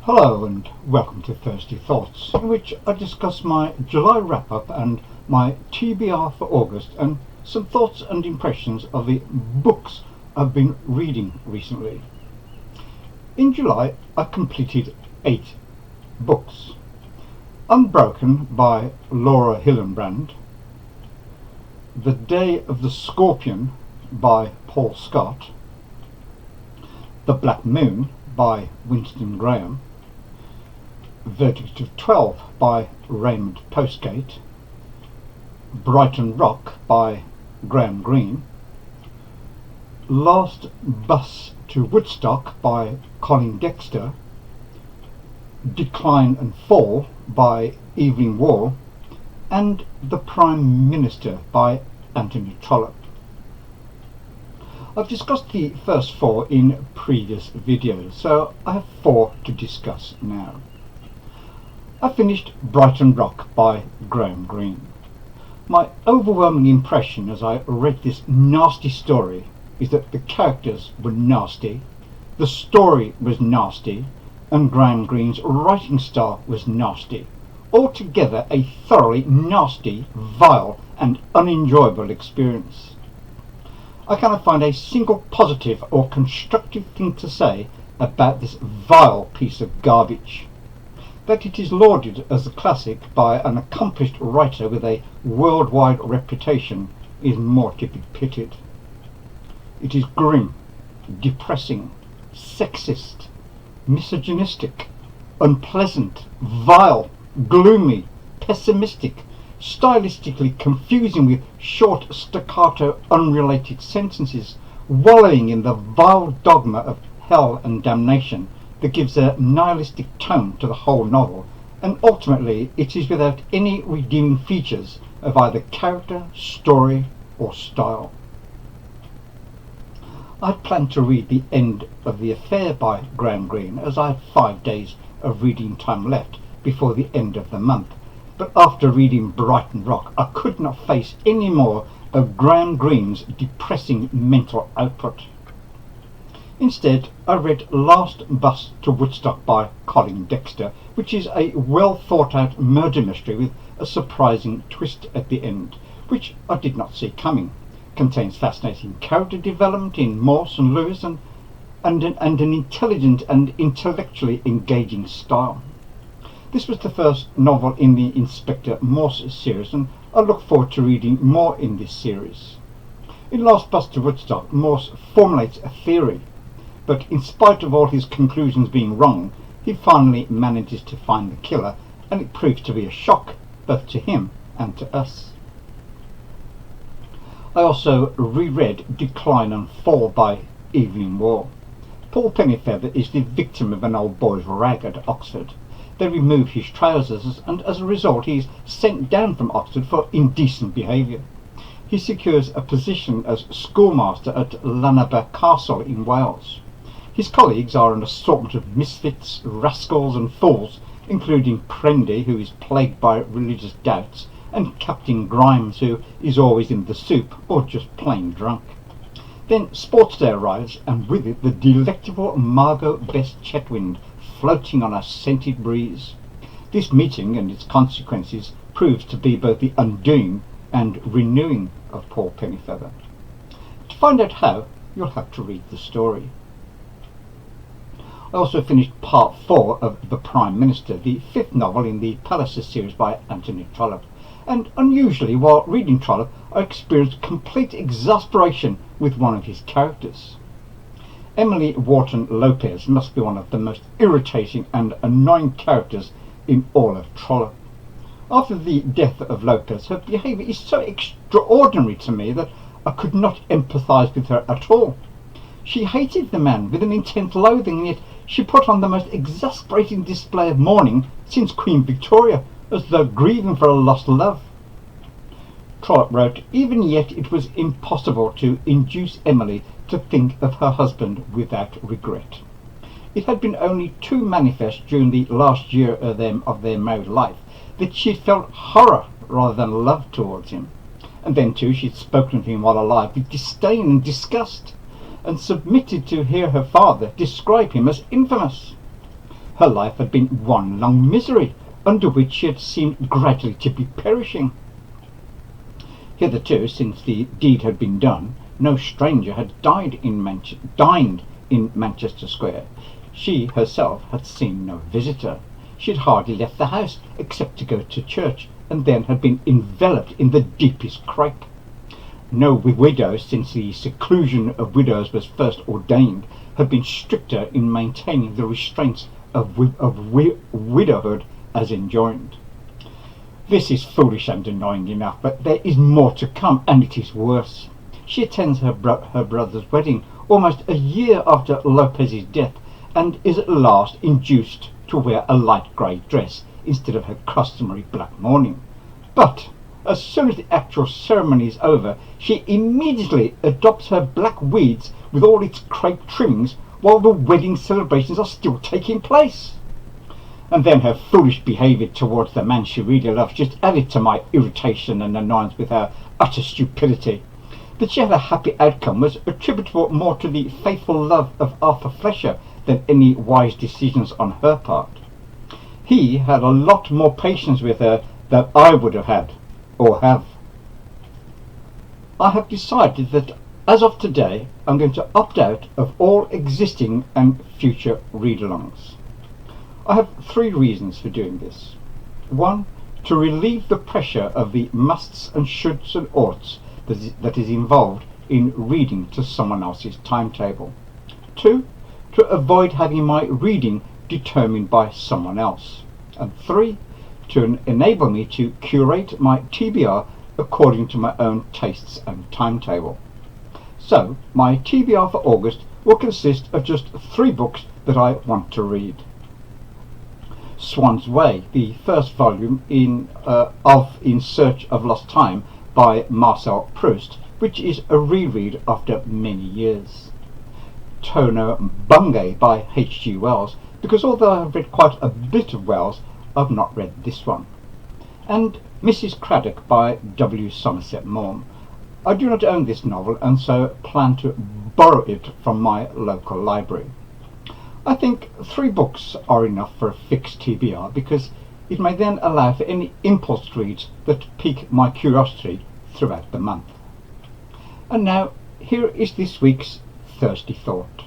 Hello and welcome to Thursday Thoughts, in which I discuss my July wrap-up and my TBR for August and some thoughts and impressions of the books I've been reading recently. In July I completed 8 books. Unbroken by Laura Hillenbrand, The Day of the Scorpion by Paul Scott, The Black Moon by Winston Graham, Verdict of 12 by Raymond Postgate, Brighton Rock by Greene, Last Bus to Woodstock by Colin Dexter, Decline and Fall by Evelyn, Waugh, and The Prime Minister by Trollope. I've discussed the first 4 in previous videos, so I have 4 to discuss now. I finished Brighton Rock by Greene. My overwhelming impression as I read this nasty story is that the characters were nasty, the story was nasty, and Greene's writing style was nasty. Altogether a thoroughly nasty, vile and unenjoyable experience. I cannot find a single positive or constructive thing to say about this vile piece of garbage. That it is lauded as a classic by an accomplished writer with a worldwide reputation is more to be pitied. It is grim, depressing, sexist, misogynistic, unpleasant, vile, gloomy, pessimistic, stylistically confusing with short staccato unrelated sentences, wallowing in the vile dogma of hell and damnation that gives a nihilistic tone to the whole novel, and ultimately it is without any redeeming features of either character, story or style. I had planned to read The End of the Affair by Greene as I had 5 days of reading time left before the end of the month, but after reading Brighton Rock I could not face any more of Greene's depressing mental output. Instead, I read Last Bus to Woodstock by Colin Dexter, which is a well thought out murder mystery with a surprising twist at the end, which I did not see coming. Contains fascinating character development in Morse and Lewis and an intelligent and intellectually engaging style. This was the first novel in the Inspector Morse series, and I look forward to reading more in this series. In Last Bus to Woodstock, Morse formulates a theory, but in spite of all his conclusions being wrong, he finally manages to find the killer, and it proves to be a shock both to him and to us. I also reread Decline and Fall by Evelyn, Waugh. Paul Pennyfeather is the victim of an old boy's rag at Oxford. They remove his trousers, and as a result he is sent down from Oxford for indecent behaviour. He secures a position as schoolmaster at Llanaber Castle in Wales. His colleagues are an assortment of misfits, rascals and fools, including Prendy, who is plagued by religious doubts, and Captain Grimes, who is always in the soup or just plain drunk. Then Sports Day arrives, and with it the delectable Margot Best Chetwynd floating on a scented breeze. This meeting and its consequences proves to be both the undoing and renewing of Paul Pennyfeather. To find out how, you'll have to read the story. I also finished part 4 of The Prime Minister, the 5th novel in the Palaces series by Trollope, and unusually while reading Trollope I experienced complete exasperation with one of his characters. Emily Wharton Lopez must be one of the most irritating and annoying characters in all of Trollope. After the death of Lopez, her behaviour is so extraordinary to me that I could not empathise with her at all. She hated the man with an intense loathing, and yet she put on the most exasperating display of mourning since Queen Victoria, as though grieving for a lost love. Trollope wrote, even yet it was impossible to induce Emily to think of her husband without regret. It had been only too manifest during the last year of their married life that she had felt horror rather than love towards him. And then too she had spoken of him while alive with disdain and disgust, and submitted to hear her father describe him as infamous. Her life had been one long misery, under which she had seemed gradually to be perishing. Hitherto, since the deed had been done, no stranger had dined in Manchester Square. She herself had seen no visitor. She had hardly left the house except to go to church, and then had been enveloped in the deepest crape. No widow, since the seclusion of widows was first ordained, had been stricter in maintaining the restraints of widowhood as enjoined. This is foolish and annoying enough, but there is more to come, and it is worse. She attends her brother's wedding almost a year after Lopez's death, and is at last induced to wear a light grey dress instead of her customary black mourning. But as soon as the actual ceremony is over, she immediately adopts her black weeds with all its crape trimmings while the wedding celebrations are still taking place. And then her foolish behaviour towards the man she really loves just added to my irritation and annoyance with her utter stupidity. That she had a happy outcome was attributable more to the faithful love of Arthur Fletcher than any wise decisions on her part. He had a lot more patience with her than I would have had, or have. I have decided that as of today I'm going to opt out of all existing and future read-alongs. I have 3 reasons for doing this. 1. To relieve the pressure of the musts and shoulds and oughts that is involved in reading to someone else's timetable. 2. To avoid having my reading determined by someone else. And 3. To enable me to curate my TBR according to my own tastes and timetable. So, my TBR for August will consist of just 3 books that I want to read. Swann's Way, the first volume in Search of Lost Time by Marcel Proust, which is a reread after many years. Tono-Bungay by H.G. Wells, because although I've read quite a bit of Wells, I've not read this one. And Mrs. Craddock by W. Somerset Maugham. I do not own this novel, and so plan to borrow it from my local library. I think 3 books are enough for a fixed TBR, because it may then allow for any impulse reads that pique my curiosity throughout the month. And now, here is this week's Thirsty Thought.